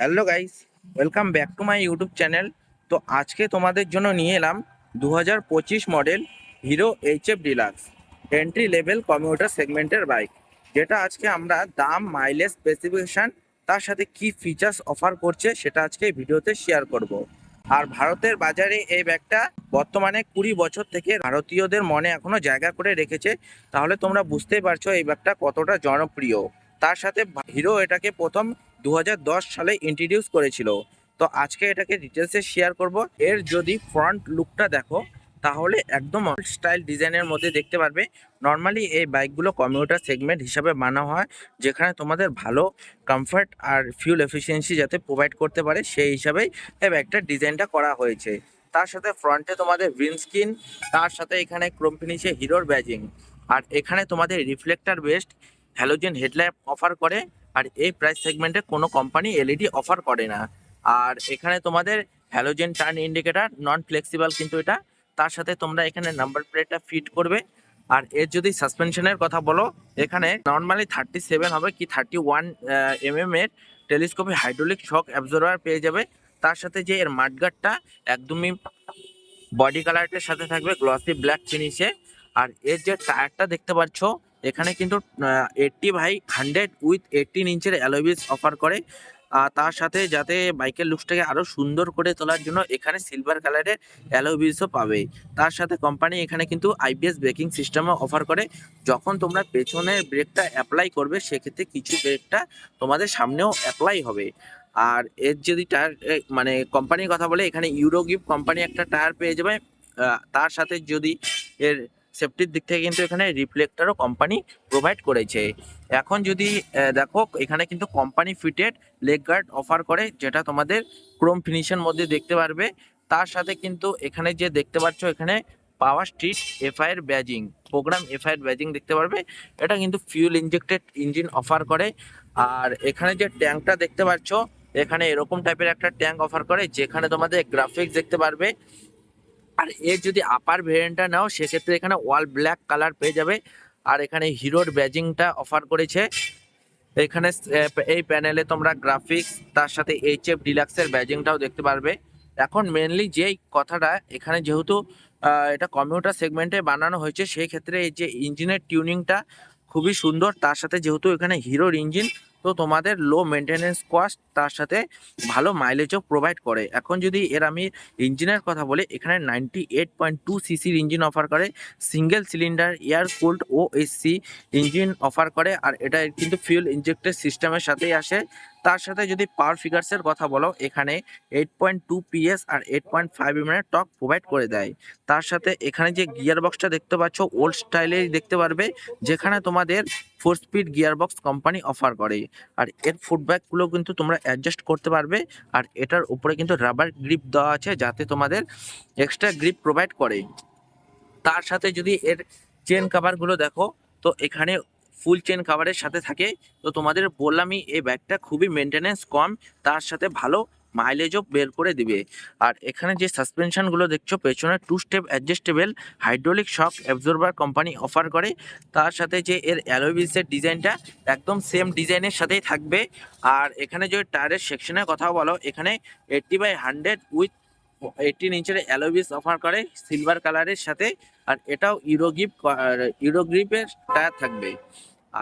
Hello guys, welcome back to my YouTube channel. তো আজকে তোমাদের জন্য নিয়ে এলাম 2025 model Hero HF Deluxe entry level commuter সেগমেন্টের বাইক, যেটা আজকে আমরা দাম, মাইলেজ, স্পেসিফিকেশন, তার সাথে কি ফিচার্স অফার করছে সেটা আজকে এই ভিডিওতে শেয়ার করব। আর ভারতের বাজারে এই ব্যাগটা বর্তমানে 20 বছর থেকে ভারতীয়দের মনে এখনো জায়গা করে রেখেছে। তাহলে তোমরা বুঝতেই পারছো এই ব্যাগটা কতটা জনপ্রিয়। তার সাথে হিরো এটাকে প্রথম 2010 সালে ইন্ট্রোডিউস করেছিল। তো আজকে এটাকে ডিটেলসে শেয়ার করব। এর যদি ফ্রন্ট লুকটা দেখো তাহলে একদম স্টাইল ডিজাইনের মধ্যে দেখতে পারবে। নর্মালি এই বাইকগুলো কমিউটার সেগমেন্ট হিসাবে বানা হয়, যেখানে তোমাদের ভালো কমফর্ট আর ফিউল এফিসিয়েন্সি যাতে প্রোভাইড করতে পারে সেই হিসাবেই এই বাইকটার ডিজাইনটা করা হয়েছে। তার সাথে ফ্রন্টে তোমাদের উইন্ডস্ক্রিন, তার সাথে এখানে ক্রোম ফিনিশে হিরোর ব্যাজিং, আর এখানে তোমাদের reflector based halogen headlamp offer করে। আর এই প্রাইস সেগমেন্টে কোনো কোম্পানি এলইডি অফার করে না। আর এখানে তোমাদের হ্যালোজেন টার্ন ইন্ডিকেটর নন ফ্লেক্সিবল কিন্তু এটা। তার সাথে তোমরা এখানে নাম্বার প্লেটটা ফিট করবে। আর এর যদি সাসপেনশনের কথা বলো, এখানে নর্মালি 37 হবে কি 31 এর টেলিস্কোপিক হাইড্রোলিক শক অ্যাবজর্ভার পেয়ে যাবে। তার সাথে যে এর মাডগার্ডটা একদমই বডি কালারের সাথে থাকবে গ্লসি ব্ল্যাক ফিনিশে। আর এর যে টায়ারটা দেখতে পাচ্ছ, এখানে কিন্তু 80/100 উইথ 18 ইঞ্চের অ্যালয় অফার করে। তার সাথে যাতে বাইকের লুকসটাকে আরো সুন্দর করে তোলার জন্য এখানে সিলভার কালারের অ্যালয় হুইলসও পাবে। তার সাথে কোম্পানি এখানে কিন্তু আইবিএস ব্রেকিং সিস্টেমও অফার করে। যখন তোমরা পেছনের ব্রেকটা অ্যাপ্লাই করবে সেক্ষেত্রে কিছু ব্রেকটা তোমাদের সামনেও অ্যাপ্লাই হবে। আর এর যদি টায়ার মানে কোম্পানির কথা বলে, এখানে ইউরোগিফট কোম্পানি একটা টায়ার পেয়ে যাবে। তার সাথে যদি এর সেফটির দিক থেকে কিন্তু এখানে রিফ্লেক্টরও কোম্পানি প্রোভাইড করেছে। এখন যদি দেখো, এখানে কিন্তু company fitted leg guard offer করে, যেটা তোমাদের ক্রোম ফিনিশের মধ্যে দেখতে পারবে। তার সাথে কিন্তু এখানে যে দেখতে পাচ্ছ, এখানে পাওয়ার স্ট্রিট এফআই এর ব্যাজিং, প্রোগ্রাম এফআই এর ব্যাজিং দেখতে পারবে। এটা কিন্তু ফিউল ইনজেক্টেড ইঞ্জিন অফার করে। আর এখানে যে ট্যাঙ্কটা দেখতে পাচ্ছ, এখানে এরকম টাইপের একটা ট্যাঙ্ক অফার করে, যেখানে তোমাদের গ্রাফিক্স দেখতে পারবে। আর এর যদি আপার ভেরিয়েন্টটা নাও সেক্ষেত্রে এখানে ওয়াল ব্ল্যাক কালার পেয়ে যাবে। আর এখানে হিরোর ব্যাজিংটা অফার করেছে। এখানে এই প্যানেলে তোমরা গ্রাফিক্স, তার সাথে এইচএফ ডিলাক্সের ব্যাজিংটাও দেখতে পারবে। এখন মেনলি যেই কথাটা, এখানে যেহেতু এটা কমিউটার সেগমেন্টে বানানো হয়েছে, সেই ক্ষেত্রে এই যে ইঞ্জিনের টিউনিংটা খুবই সুন্দর। তার সাথে যেহেতু এখানে হিরোর ইঞ্জিন, তো তোমাদের লো মেনটেনেন্স কস্ট, তার সাথে ভালো মাইলেজও প্রোভাইড করে। এখন যদি এর আমি ইঞ্জিনের কথা বলি, এখানে 98.2 সিসির ইঞ্জিন অফার করে, single cylinder air cooled OSC engine offer করে। আর এটা কিন্তু ফিউল ইনজেক্টেড সিস্টেমের সাথেই আসে। তার সাথে যদি পাওয়ার ফিগার্সের কথা বলো, এখানে 8.2 পিএস আর 8.5 এর টর্ক প্রোভাইড করে দেয়। তার সাথে এখানে যে গিয়ার বক্সটা দেখতে পাচ্ছ ওল্ড স্টাইলেই দেখতে পারবে, যেখানে তোমাদের 4 speed gear box company offer করে। আর এর ফুটব্যাকগুলো কিন্তু তোমরা অ্যাডজাস্ট করতে পারবে। আর এটার উপরে কিন্তু রাবার গ্রিপ দেওয়া আছে, যাতে তোমাদের এক্সট্রা গ্রিপ প্রোভাইড করে। তার সাথে যদি এর চেন কাভারগুলো দেখো, তো এখানে ফুল চেন কাভারের সাথে থাকে। তো তোমাদের বললামই এই ব্যাগটা খুবই মেনটেনেন্স কম, তার সাথে ভালো মাইলেজও বের করে দিবে। আর এখানে যে সাসপেনশনগুলো দেখছো, পেছনে 2 step adjustable hydraulic shock absorber company offer করে। তার সাথে যে এর অ্যালয় হুইলসের ডিজাইনটা একদম সেম ডিজাইনের সাথেই থাকবে। আর এখানে যে টায়ারের সেকশনের কথা বলো, এখানে 80/100 উইথ 18 ইঞ্চের অ্যালয় হুইলস অফার করে সিলভার কালারের সাথে। আর এটাও ইউরোগ্রিপের টায়ার থাকবে।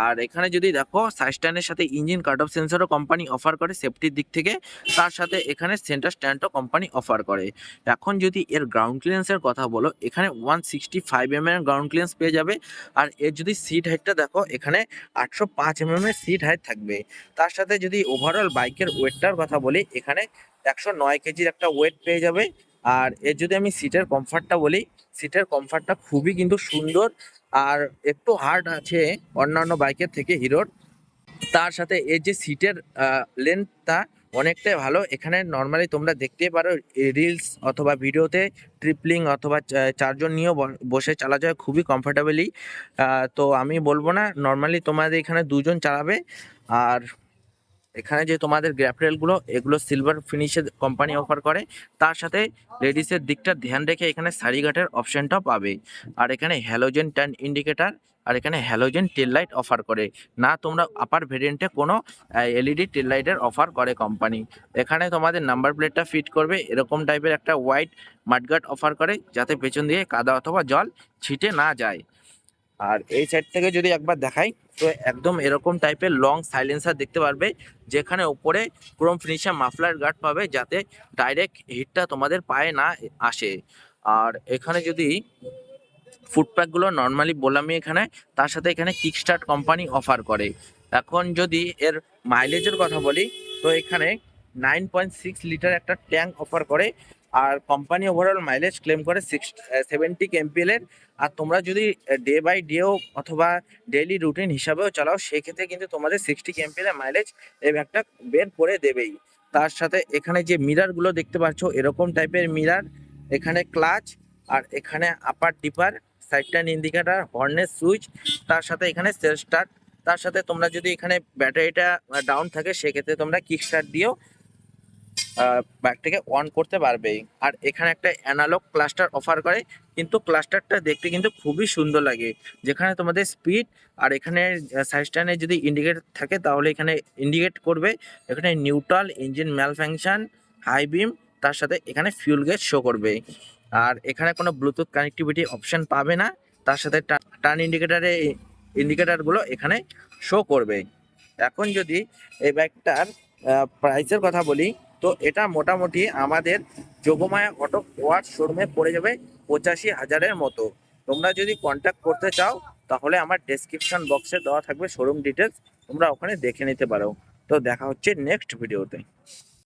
আর এখানে যদি দেখো, সাইস্ট্যান্ডের সাথে ইঞ্জিন কাট অফ সেন্সরও কোম্পানি অফার করে সেফটির দিক থেকে। তার সাথে এখানে সেন্টার স্ট্যান্ডও কোম্পানি অফার করে। এখন যদি এর গ্রাউন্ড ক্লিয়ারেন্সের কথা বলো, এখানে 165 এর গ্রাউন্ড ক্লিয়ারেন্স পেয়ে যাবে। আর এর যদি সিট হাইটটা দেখো, এখানে 805 এর সিট হাইট থাকবে। তার সাথে যদি ওভারঅল বাইকের ওয়েটটার কথা বলি, এখানে 109 কেজির একটা ওয়েট পেয়ে যাবে। আর এর যদি আমি সিটের কমফর্টটা বলি, সিটের কমফর্টটা খুবই কিন্তু সুন্দর। আর একটু হার্ড আছে অন্যান্য বাইকের থেকে হিরোর। তার সাথে এর যে সিটের লেন্থটা অনেকটাই ভালো। এখানে নর্মালি তোমরা দেখতেই পারো রিলস অথবা ভিডিওতে ট্রিপলিং অথবা চারজন নিয়েও বসে চালা যায় খুবই কমফোর্টেবলি। তো আমি বলবো না, নর্মালি তোমাদের এখানে দুজন চালাবে। আর এখানে যে তোমাদের গ্র্যাপ রেলগুলো এগুলো সিলভার ফিনিশের কোম্পানি অফার করে, তার সাথে লেডিসের দিকটা ধ্যান রেখে এখানে সারিঘাটের অপশনটাও পাবে। আর এখানে হ্যালোজেন টার্ন ইন্ডিকেটার আর এখানে হ্যালোজেন টেল লাইট অফার করে। না তোমরা আপার ভেরিয়েন্টে কোনো এলইডি টেল লাইটের অফার করে কোম্পানি। এখানে তোমাদের নাম্বার প্লেটটা ফিট করবে এরকম টাইপের একটা হোয়াইট মাডগার্ড অফার করে, যাতে পেছন দিয়ে কাদা অথবা জল ছিটে না যায়। আর এই সাইড থেকে যদি একবার দেখাই তো একদম এরকম টাইপের লং সাইলেন্সার দেখতে পারবে, যেখানে উপরে ক্রোম ফিনিশার মাফলার গার্ড পাবে, যাতে ডাইরেক্ট হিটটা তোমাদের পায়ে না আসে। আর এখানে যদি ফুটপ্যাকগুলো নর্মালি বললাম এখানে, তার সাথে এখানে কিক স্টার্ট কোম্পানি অফার করে। এখন যদি এর মাইলেজের কথা বলি তো এখানে 9.6 লিটার একটা ট্যাঙ্ক অফার করে। আর কোম্পানি ওভারঅল মাইলেজ ক্লেম করে 70 কেএমপিএল এর। আর তোমরা যদি ডে বাই ডেও অথবা ডেইলি রুটিন হিসাবেও চালাও, সেক্ষেত্রে কিন্তু তোমাদের 60 কেএমপিএল এর মাইলেজ এই ব্যাগটা বের করে দেবেই। তার সাথে এখানে যে মিরারগুলো দেখতে পাচ্ছ এরকম টাইপের মিরার, এখানে ক্লাচ আর এখানে আপার ডিপার, সাইড টার্ন ইন্ডিকেটার, হর্নের সুইচ, তার সাথে এখানে সেলফ স্টার্ট। তার সাথে তোমরা যদি এখানে ব্যাটারিটা ডাউন থাকে সেক্ষেত্রে তোমরা কিক স্টার্ট দিয়েও বাইকটাকে অন করতে পারবে। আর এখানে একটা অ্যানালগ ক্লাস্টার অফার করে, কিন্তু ক্লাস্টারটা দেখতে কিন্তু খুবই সুন্দর লাগে, যেখানে তোমাদের স্পিড আর এখানে সাইড স্ট্যান্ডে যদি ইন্ডিকেট থাকে তাহলে এখানে ইন্ডিকেট করবে, এখানে নিউট্রাল, ইঞ্জিন ম্যাল ফাংশন, হাই বিম, তার সাথে এখানে ফিউল গেজ শো করবে। আর এখানে কোনো ব্লুটুথ কানেক্টিভিটি অপশন পাবে না, তার সাথে টার্ন ইন্ডিকেটারগুলো এখানে শো করবে। এখন যদি এই বাইকটার প্রাইসের কথা বলি তো এটা মোটামুটি আমাদের যোগমায়া অটো ওয়ার্কস শোরুমে পড়ে যাবে 85,000-এর মতো। তোমরা যদি কন্ট্যাক্ট করতে চাও তাহলে আমার ডেসক্রিপশন বক্সে দেওয়া থাকবে শোরুম ডিটেলস, তোমরা ওখানে দেখে নিতে পারো। তো দেখা হচ্ছে নেক্সট ভিডিওতে।